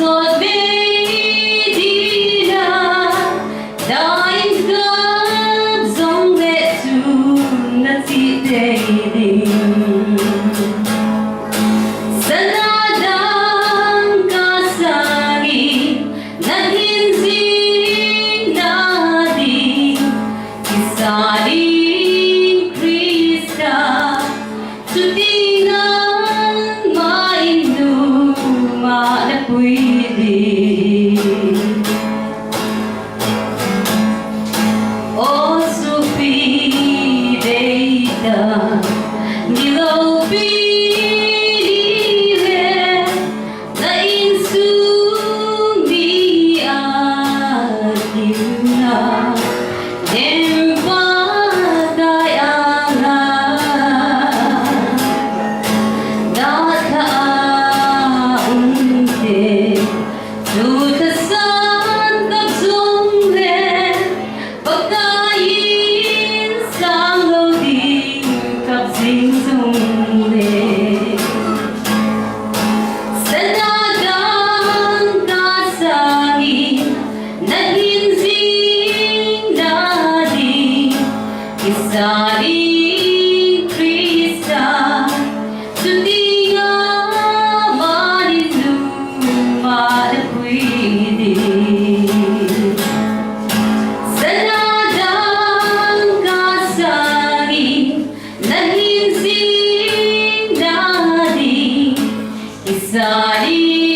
Lord Medina, dying God's only tune that's dating. Sa nadang kasangin, naghinsing natin, isaling Krista, sutinang mainuma na pwede. O supideta, nilaw pinire, na insung di atin na, nempatay angan, nakaunti, tutasan kapsungre, pagkain sang loading kapsing sungre. Sa dagang kasangin, naghinsing natin, isaling Krista, sutingang maninuma na pwede. Sa nadang kasangin, naghinsing natin, isaling